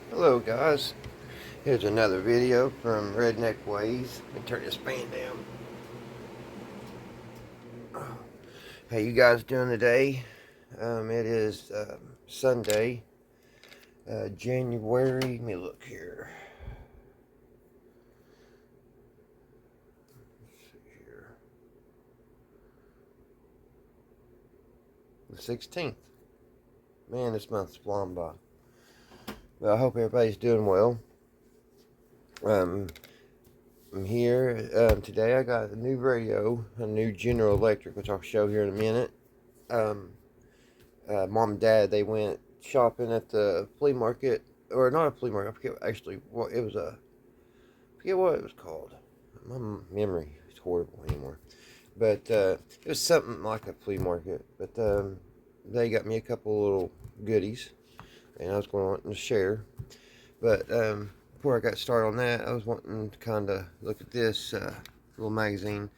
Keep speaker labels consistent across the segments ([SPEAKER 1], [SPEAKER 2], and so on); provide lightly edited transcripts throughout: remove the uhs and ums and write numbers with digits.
[SPEAKER 1] Hello guys, here's another video from Redneck Ways. Let me turn this fan down. How you guys doing today? It is Sunday, January, let me look here. Let's see here. The 16th. Man, this month's flown by. Well, I hope everybody's doing well. Um, I'm here. Today I got a new radio, a new General Electric, which I'll show here in a minute. Um, Mom and Dad, they went shopping at the flea market, or not a flea market. I forget actually what it was. I forget what it was called. My memory is horrible anymore. But it was something like a flea market. But they got me a couple little goodies, and I was going to share. But before I got started on that, I was wanting to kind of look at this little magazine.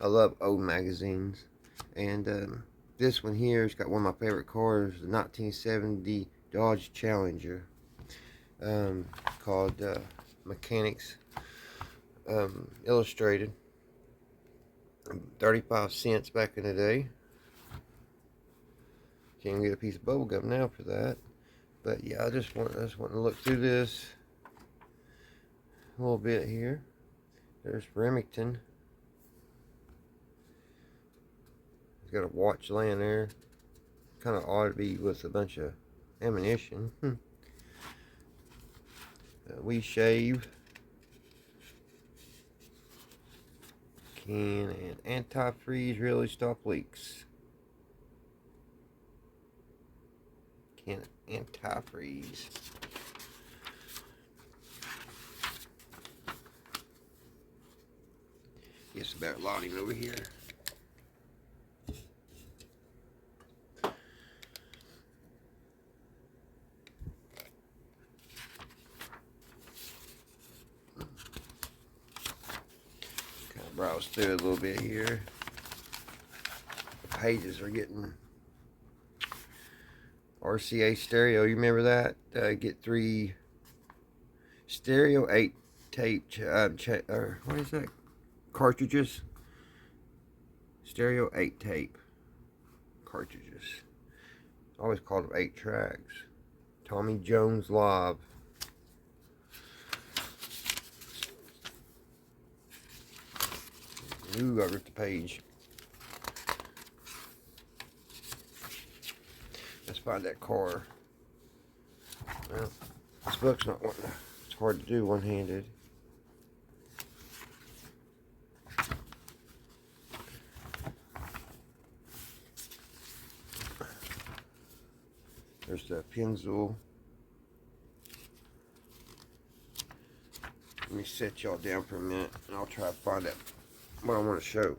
[SPEAKER 1] I love old magazines, and this one here has got one of my favorite cars, the 1970 Dodge Challenger, called Mechanics Illustrated. 35 cents back in the day. Can't get a piece of bubble gum now for that. But yeah, I just want to look through this a little bit here. There's Remington. He's got a watch laying there. Kind of ought to be with a bunch of ammunition. We shave. Can and antifreeze really stop leaks. Can antifreeze. Get some better lighting over here. Kind of browse through it a little bit here. The pages are getting RCA stereo. You remember that? Get 3 stereo, 8 tape. Or what is that? Cartridges. Stereo 8 tape cartridges. Always called them 8 tracks. Tommy Jones Live. Ooh, I ripped the page. Let's find that car. Well, this book's not one. It's hard to do one-handed. There's the Pennzoil. Let me set y'all down for a minute, and I'll try to find out what I want to show.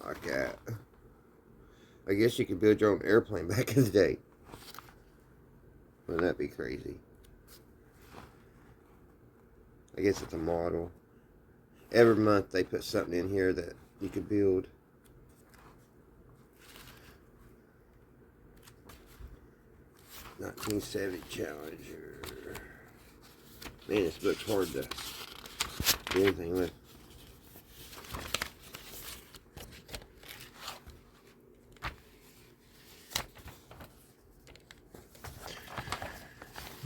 [SPEAKER 1] Like that. I guess you could build your own airplane back in the day. Wouldn't that be crazy? I guess it's a model. Every month they put something in here that you could build. "1970 Challenger." Man, this book's hard to do anything with.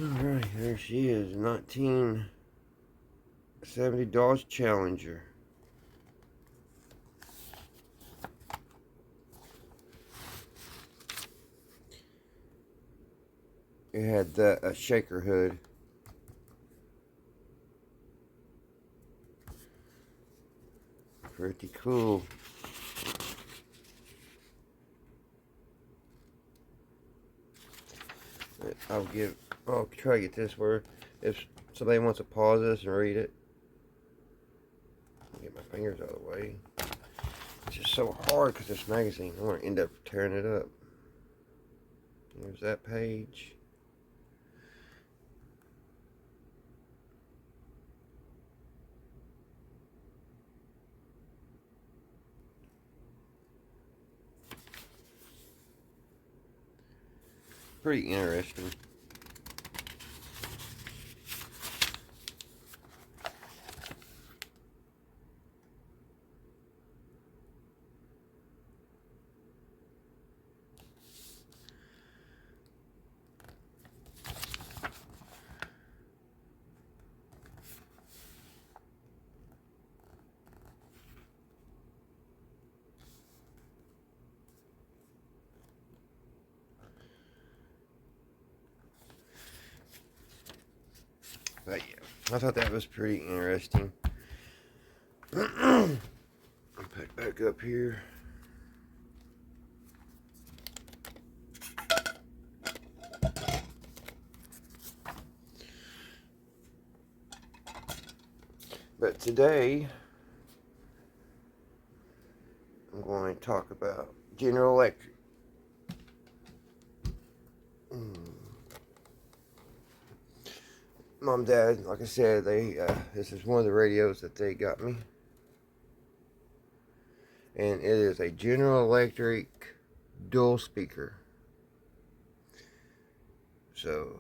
[SPEAKER 1] Alright, there she is. 1970 Dodge Challenger. It had a shaker hood. Pretty cool. I'll try to get this where if somebody wants to pause this and read it. Get my fingers out of the way. It's just so hard because this magazine, I want to end up tearing it up. There's that page. Pretty interesting. But yeah, I thought that was pretty interesting. I'll pick back up here. But today, I'm going to talk about General Electric. Mom, Dad, like I said, this is one of the radios that they got me. And it is a General Electric dual speaker. So,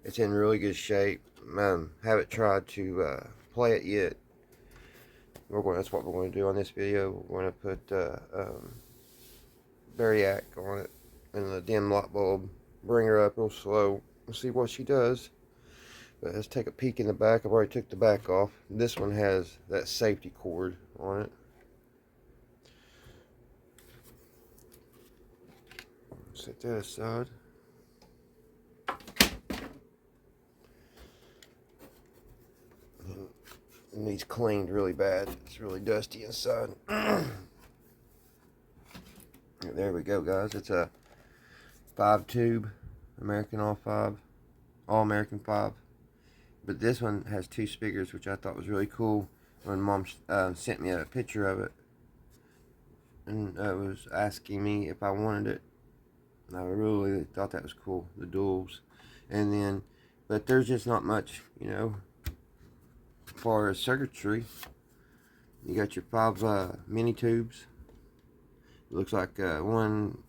[SPEAKER 1] it's in really good shape. Haven't tried to play it yet. That's what we're going to do on this video. We're going to put Variac on it and the dim light bulb. Bring her up real slow. We'll see what she does. But let's take a peek in the back. I've already took the back off. This one has that safety cord on it. Set that aside. It needs cleaned really bad. It's really dusty inside. There we go, guys. It's a 5-tube American All-American 5. But this one has 2 speakers, which I thought was really cool when Mom sent me a picture of it. And was asking me if I wanted it. And I really thought that was cool, the duals. And then, but there's just not much, as far as circuitry. You got your 5 mini tubes. It looks like one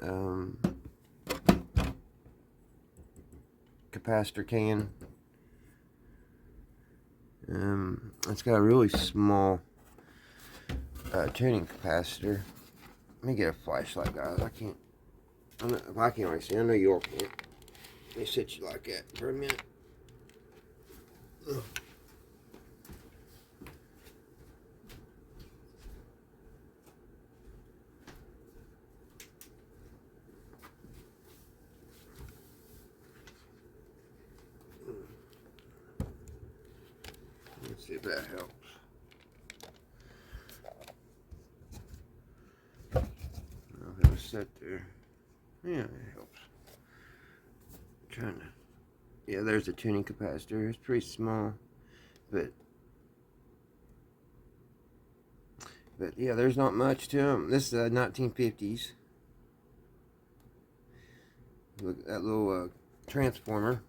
[SPEAKER 1] capacitor can. It's got a really small tuning capacitor. Let me get a flashlight, guys. I can't really see. I know you all can't. Let me sit you like that for a minute. Ugh. Let's see if that helps. If it was set there. Yeah, it helps. Yeah, there's a tuning capacitor. It's pretty small, but yeah, there's not much to them. This is a 1950s. Look at that little transformer.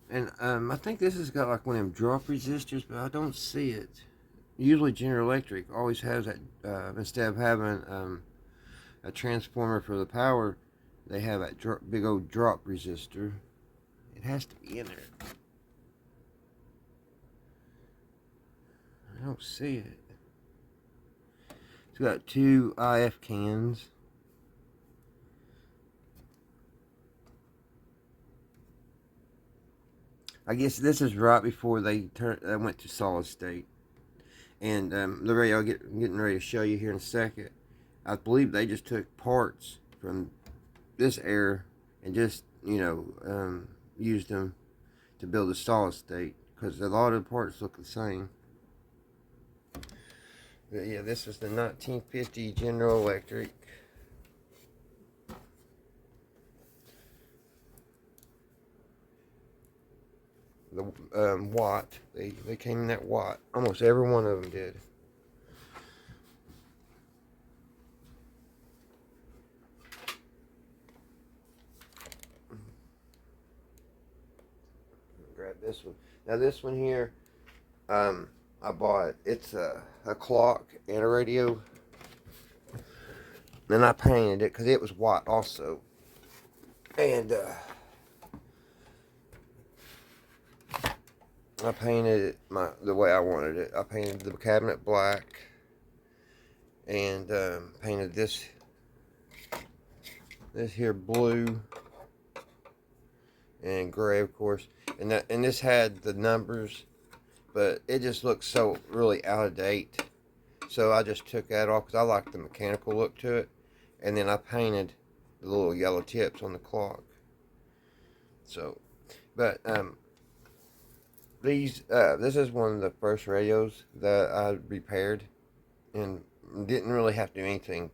[SPEAKER 1] And I think this has got like one of them drop resistors, but I don't see it. Usually General Electric always has that, instead of having a transformer for the power, they have that big old drop resistor. It has to be in there. I don't see it. It's got 2 IF cans. I guess this is right before they went to solid state. And the radio I'm getting ready to show you here in a second. I believe they just took parts from this era and just, used them to build a solid state. Because a lot of the parts look the same. But yeah, this is the 1950 General Electric. The Watt. They came in that Watt. Almost every one of them did. this one. Now this one here, I bought. It's a clock and a radio. Then I painted it because it was white also. And I painted it the way I wanted it. I painted the cabinet black and painted this here blue and gray, of course. And this had the numbers, but it just looked so really out of date. So I just took that off because I like the mechanical look to it. And then I painted the little yellow tips on the clock. So, but this is one of the first radios that I repaired, and didn't really have to do anything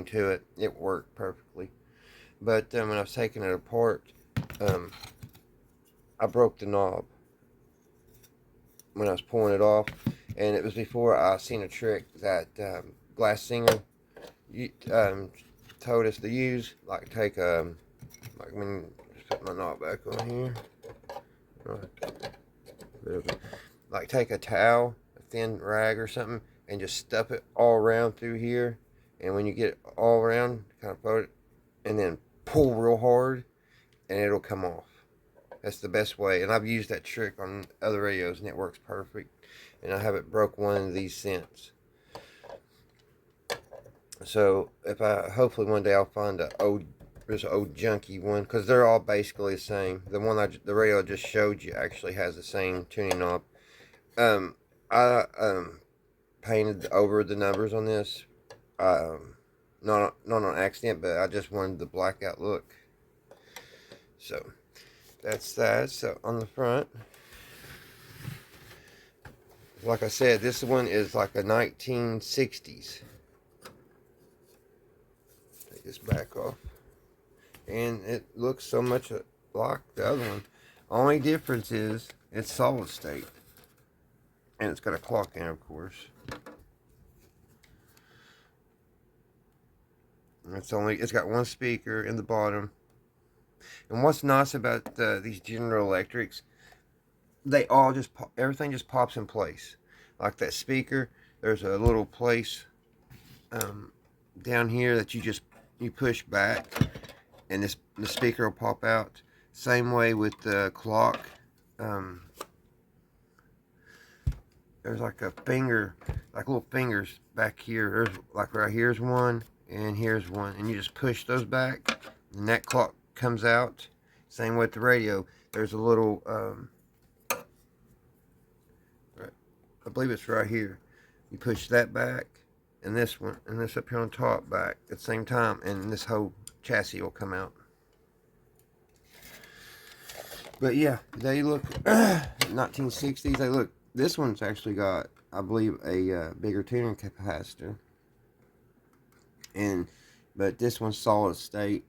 [SPEAKER 1] to it. It worked perfectly. But when I was taking it apart, I broke the knob when I was pulling it off, and it was before I seen a trick that Glass Singer told us to use. Like take like when put my knob back on here. Like take a towel, a thin rag or something, and just stuff it all around through here. And when you get it all around, kind of fold it, and then pull real hard, and it'll come off. That's the best way. And I've used that trick on other radios, and it works perfect. And I haven't broke one of these since. So hopefully one day I'll find this old junky one, because they're all basically the same. The radio I just showed you actually has the same tuning knob. I painted over the numbers on this, not on accident, but I just wanted the blackout look. So that's that. So on the front, like I said, this one is like a 1960s. Take this back off. And it looks so much like the other one. Only difference is it's solid state. And it's got a clock in it, of course. And it's got one speaker in the bottom. And what's nice about these General Electrics, they all everything just pops in place. Like that speaker, there's a little place down here that you push back, and the speaker will pop out. Same way with the clock. There's like a finger, like little fingers back here. There's like right here's one, and here's one, and you just push those back, and that clock comes out. Same with the radio. There's a little, I believe it's right here. You push that back, and this one, and this up here on top back at the same time, and this whole chassis will come out. But yeah, they look 1960s. They look. This one's actually got, I believe, a bigger tuning capacitor, but this one's solid state,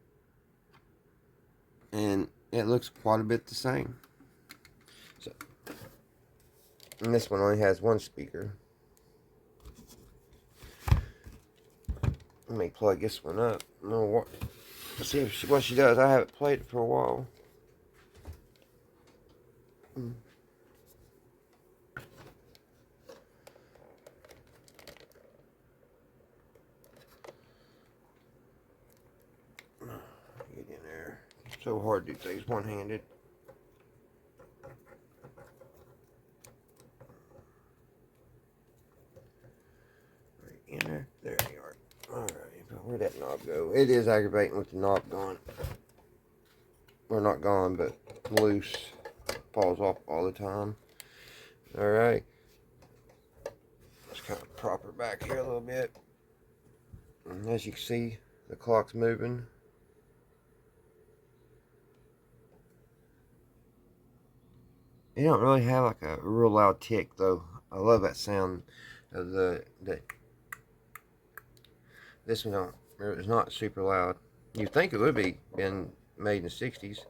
[SPEAKER 1] and it looks quite a bit the same. So, and this one only has one speaker. Let me plug this one up. Let's see what she does. I haven't played it for a while. Get in there. It's so hard to do things one-handed. Right in there. There you are. Alright, where'd that knob go? It is aggravating with the knob gone. Well, not gone, but loose. Falls off all the time. Alright. Let's kind of prop her back here a little bit. And as you can see, the clock's moving. It don't really have like a real loud tick though. I love that sound of this one it's not super loud. You'd think it would be been made in the 60s.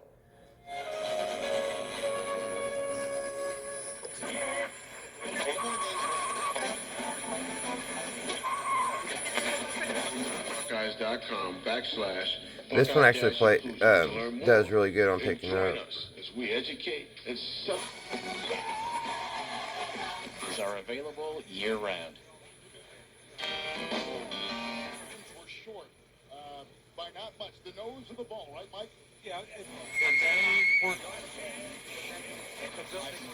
[SPEAKER 2] Guys.com/
[SPEAKER 1] This one actually does really good on picking up.
[SPEAKER 2] As we educate, are available year-round.
[SPEAKER 3] We're short by not much. The nose of the ball, right, Mike? Yeah.
[SPEAKER 2] We're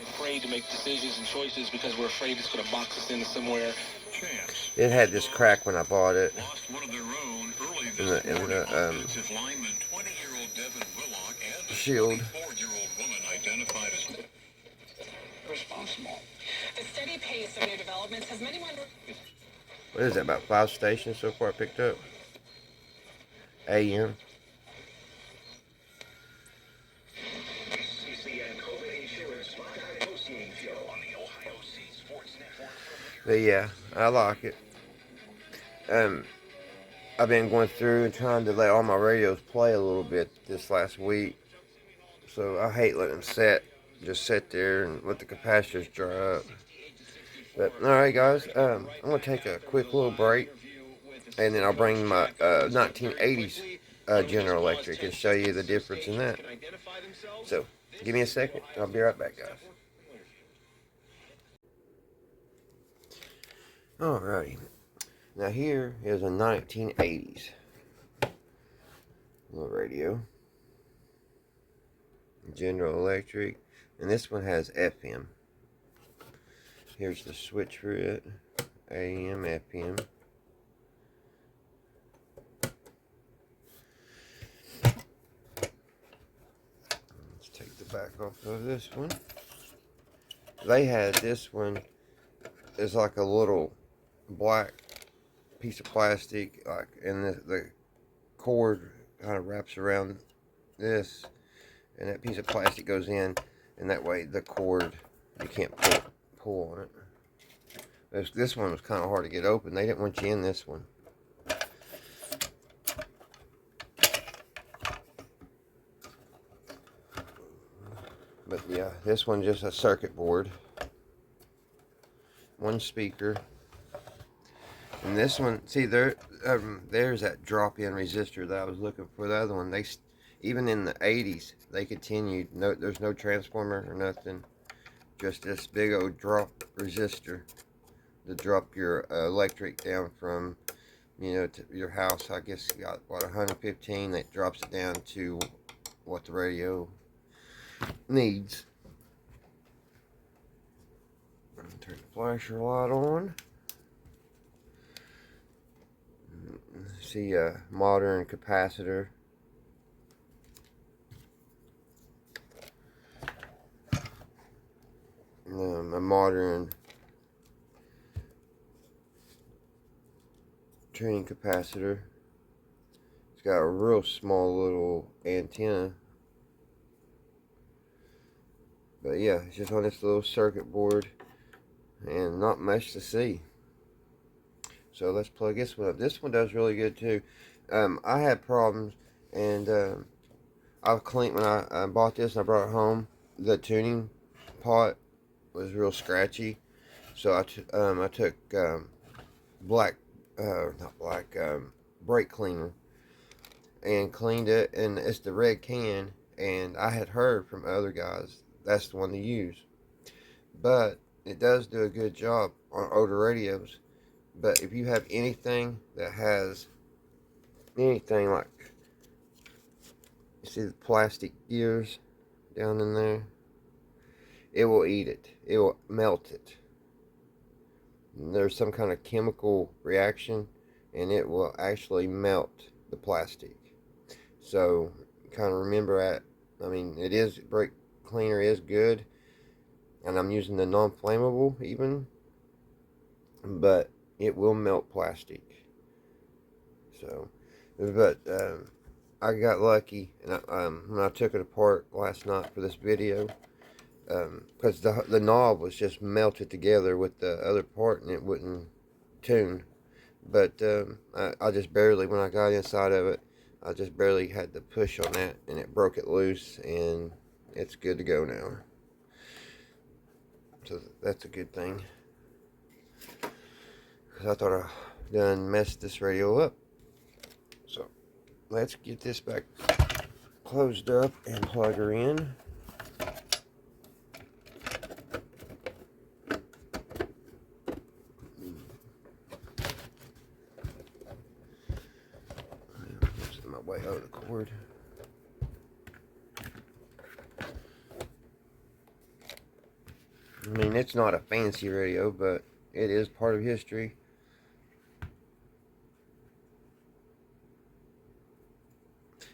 [SPEAKER 2] afraid to make decisions and choices because we're afraid it's going to box us into somewhere.
[SPEAKER 1] It had this crack when I bought it.
[SPEAKER 4] Lost one of their own early
[SPEAKER 1] in
[SPEAKER 4] this
[SPEAKER 1] the
[SPEAKER 4] morning. Lineman 20-year-old Devin Willock and a
[SPEAKER 1] shield.
[SPEAKER 4] 24-year-old woman identified as
[SPEAKER 5] responsible. The steady pace of new developments has many wondered.
[SPEAKER 1] What is that, about 5 stations so far I picked up? AM. But yeah, I like it. I've been going through and trying to let all my radios play a little bit this last week. So I hate letting them just sit there and let the capacitors dry up. But alright guys, I'm going to take a quick little break. And then I'll bring my 1980s General Electric and show you the difference in that. So, give me a second. I'll be right back, guys. Alrighty. Now here is a 1980s little radio. General Electric. And this one has FM. Here's the switch for it. AM, FM. Let's take the back off of this one. They had this one. It's like a little black piece of plastic, like, and the cord kind of wraps around this, and that piece of plastic goes in, and that way the cord, you can't pull on it. This one was kind of hard to get open. They didn't want you in this one. But yeah, this one's just a circuit board. One speaker. And this one, see, there's that drop-in resistor that I was looking for. The other one, even in the 80s, they continued. There's no transformer or nothing. Just this big old drop resistor to drop your electric down from, to your house. I guess you got, what, 115. That drops it down to what the radio needs. Turn the flasher light on. See a modern capacitor. A modern tuning capacitor. It's got a real small little antenna. But yeah, it's just on this little circuit board and not much to see. So let's plug this one up. This one does really good too. I had problems, and I cleaned when I bought this and I brought it home. The tuning pot was real scratchy, so I took brake cleaner and cleaned it, and it's the red can. And I had heard from other guys that's the one to use, but it does do a good job on older radios. But if you have anything that has anything like, you see the plastic gears down in there, it will eat it. It will melt it. And there's some kind of chemical reaction, and it will actually melt the plastic. So kind of remember that. I mean, brake cleaner is good, and I'm using the non-flammable even, but it will melt plastic. So, but I got lucky, and when I took it apart last night for this video, because the knob was just melted together with the other part, and it wouldn't tune. But I just barely, when I got inside of it, I just barely had to push on that, and it broke it loose, and it's good to go now. So that's a good thing. I thought I done messed this radio up. So let's get this back closed up and plug her in. My way out of the cord. I mean, it's not a fancy radio, but it is part of history.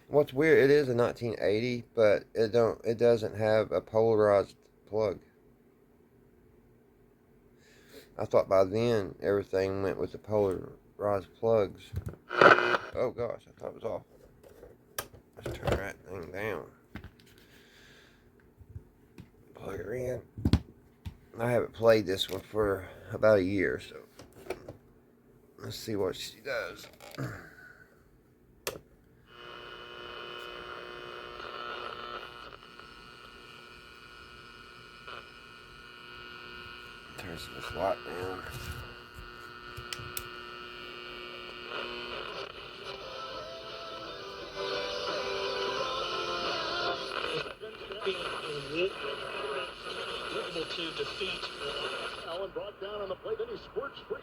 [SPEAKER 1] What's weird, it is a 1980, but it doesn't have a polarized plug. I thought by then everything went with the polarized plugs. Oh gosh, I thought it was off. Let's turn that thing down. Plug her in. I haven't played this one for about a year, so let's see what she does. Turn this light down.
[SPEAKER 3] To defeat Allen brought down on the play, then he squirts free.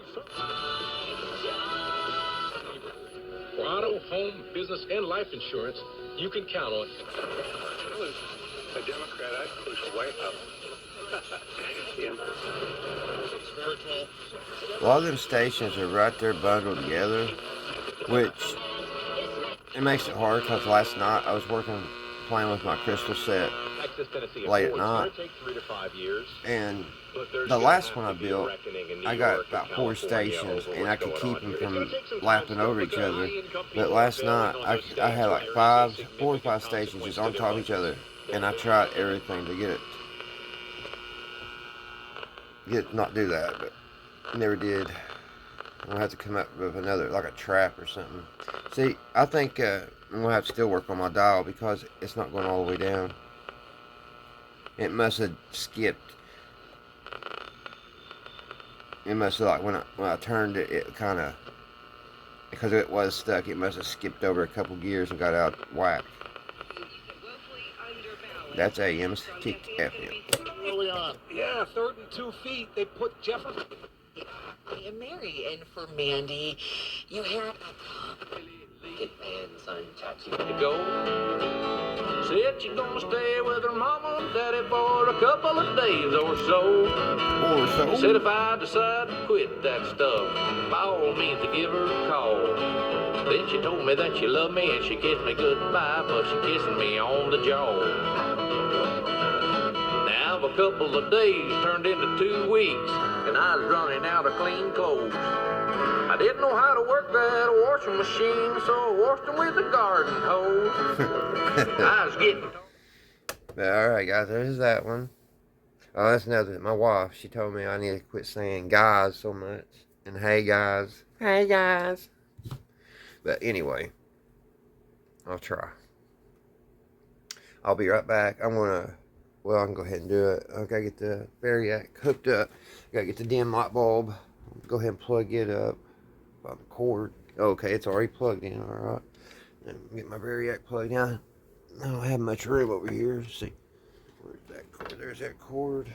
[SPEAKER 6] For auto, home, business, and life insurance, you can count on.
[SPEAKER 7] A Democrat, I'd push White House.
[SPEAKER 1] A lot of them stations are right there bundled together, which it makes it hard because last night I was playing with my crystal set late at night, and the last one I built, I got about 4 stations, and I could keep them from lapping over each other. But last night I had like 4 or 5 stations just on top of each other, and I tried everything to not do that, but never did. I'm gonna have to come up with another, like a trap or something. See, I think I'm gonna have to still work on my dial because it's not going all the way down. It must have skipped. It must have, like, when I turned it, it kind of, because it was stuck, it must have skipped over a couple gears and got out of whack. That's AM, kick FM.
[SPEAKER 3] Early on.
[SPEAKER 8] Yeah, 3rd and 2 feet. They put Jefferson. And Mary, and for Mandy, you had get fans on touch to go. Said you're gonna stay with her mama and daddy for a couple of days or so. Said if I decide to quit that stuff, by all means to give her a call. Then she told me that she loved me and she kissed me goodbye, but she kissing me on the jaw. Now a couple of days turned into 2 weeks, and I was running out of clean clothes. I didn't know how to work that washing machine, so I washed them with a garden hose. I was getting...
[SPEAKER 1] Alright guys, there's that one. Oh, that's another. My wife, she told me I need to quit saying guys so much. And hey guys. Hey guys. But anyway, I'll try. I'll be right back. I can go ahead and do it. I gotta get the Variac hooked up. Gotta get the dim light bulb. Go ahead and plug it up by the cord. Okay, it's already plugged in, alright. Get my Variac plugged in. I don't have much room over here. Let's see. Where's that cord? There's that cord.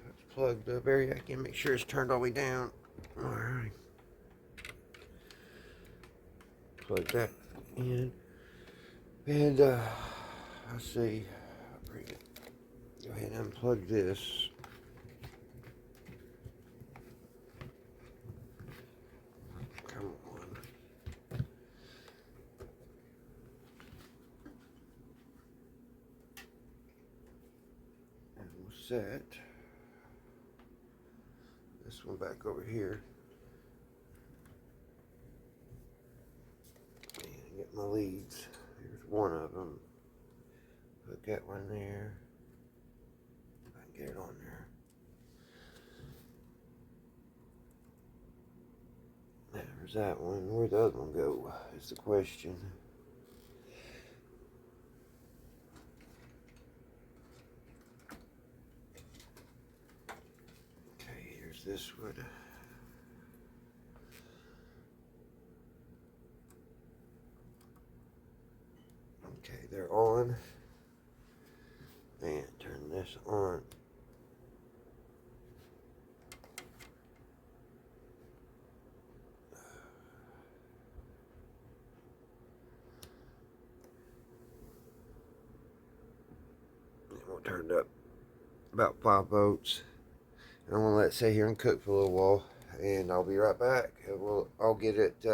[SPEAKER 1] Let's plug the Variac in. Make sure it's turned all the way down. Alright. Plug that in. And, let's see. Go ahead and unplug this. Come on. And we'll set this one back over here. And get my leads. Here's one of them. Put that one there. Get it on there. There's that one. Where'd the other one go? Is the question. Okay, here's this one. on. And turn this on. And we'll turn it up about 5 volts. And I'm gonna let it sit here and cook for a little while, and I'll be right back. I'll get it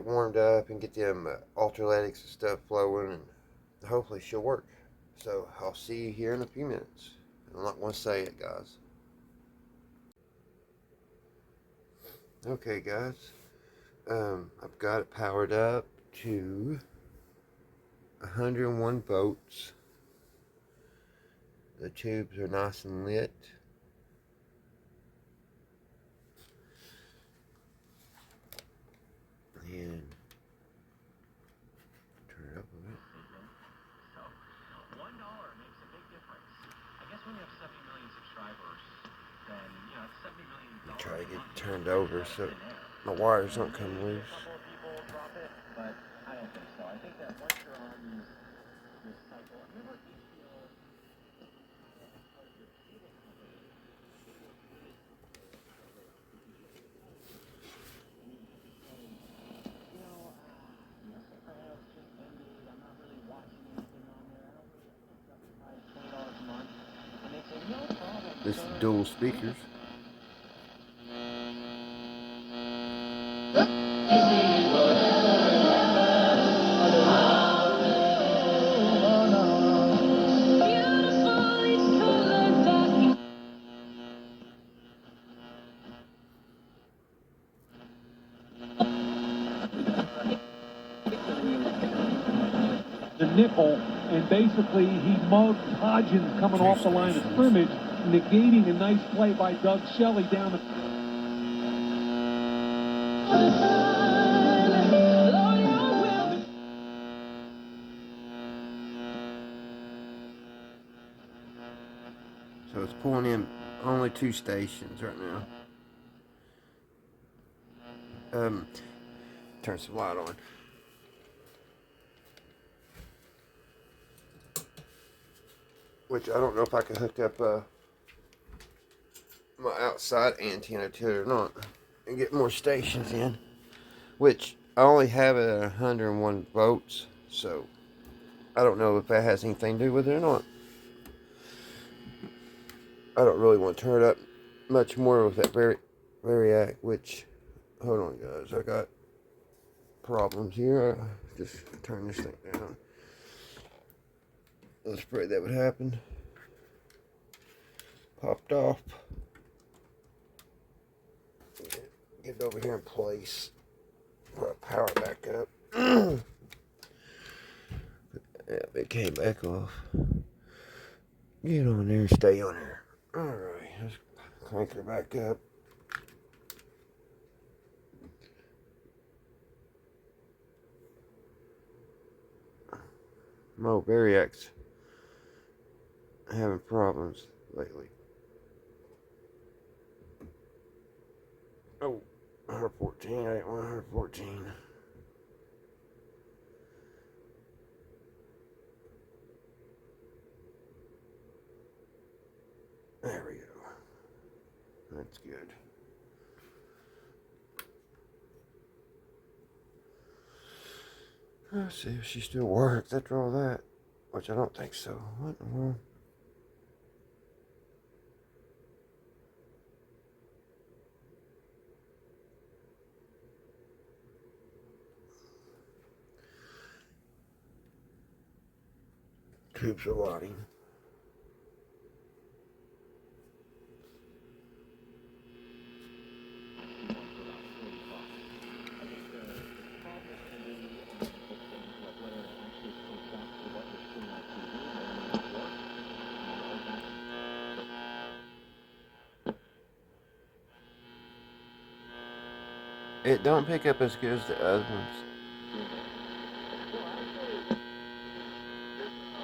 [SPEAKER 1] warmed up and get them ultraletics and stuff flowing, and hopefully she'll work. So I'll see you here in a few minutes. I'm not going to say it, guys. Okay, guys. I've got it powered up to 101 volts. The tubes are nice and lit. And turn it up a bit.
[SPEAKER 9] So, $1 makes a big difference. I guess when you have 70 million subscribers, then, it's $70 million.
[SPEAKER 1] Try to get it turned over so my wires don't come loose.
[SPEAKER 9] But I don't think so. I think that once you're on this cycle, remember HBO.
[SPEAKER 1] This is dual speakers.
[SPEAKER 10] The nickel, and basically he mugged Hodgins coming off the line of scrimmage, negating a nice play by Doug Shelley down the...
[SPEAKER 1] So it's pulling in only 2 stations right now. Turn some light on. Which I don't know if I can hook up my outside antenna to it or not and get more stations in. Which I only have it at 101 volts, so I don't know if that has anything to do with it or not. I don't really want to turn it up much more with that Variac, which, hold on guys, I got problems here. I just turn this thing down. Let's pray that would happen. Popped off. Get it over here in place. Power it back up. Yeah, it came back off. Get on there and stay on there. Alright, let's crank her back up. Mo Variac's having problems lately. Oh, 114. I didn't want 114. There we go. That's good. Let's see if she still works after all that. Which I don't think so. What in the world? Tubes are lighting. It don't pick up as good as the other ones.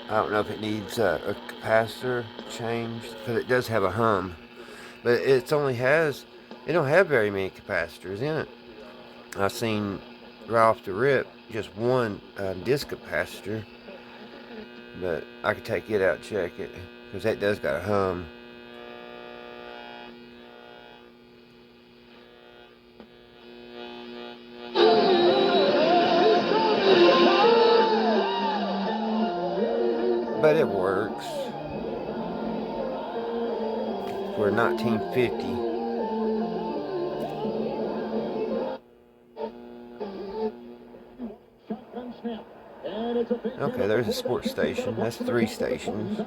[SPEAKER 1] I don't know if it needs a capacitor changed, because it does have a hum, but it don't have very many capacitors in it. I've seen right off the rip just one disc capacitor, but I could take it out and check it, because that does got a hum. But it works for 1950. Okay, there's a sports station. That's 3 stations.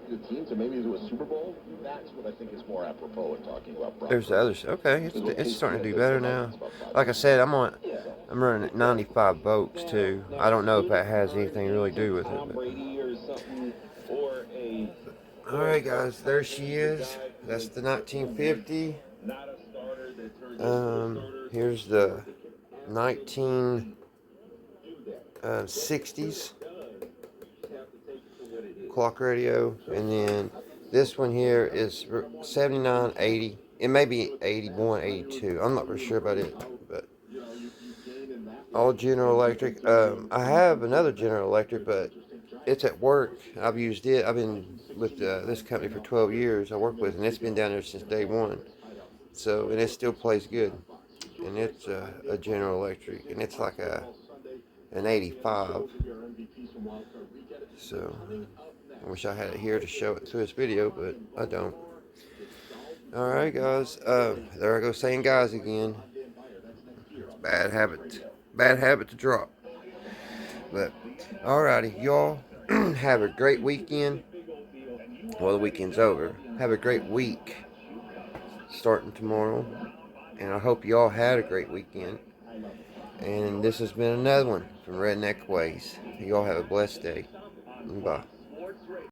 [SPEAKER 3] The team to maybe do a Super Bowl. That's what I think is more apropos in talking about.
[SPEAKER 1] There's the others. Okay, it's starting to do better now. Like I said, I'm running at 95 volts too. I don't know if that has anything to really do with it. All right, guys, there she is. That's the 1950. Here's the 1960s clock radio, and then this one here is 79, 80. It may be 81, 82. I'm not for sure about it, but all General Electric. I have another General Electric, but it's at work. I've used it. I've been with this company for 12 years. I work with, and it's been down there since day one. So, and it still plays good. And it's a General Electric, and it's like an 85. So, I wish I had it here to show it through this video, but I don't. Alright, guys. There I go saying guys again. Bad habit. Bad habit to drop. But, alrighty. Y'all have a great weekend. Well, the weekend's over. Have a great week starting tomorrow. And I hope y'all had a great weekend. And this has been another one from Redneck Ways. Y'all have a blessed day. Bye.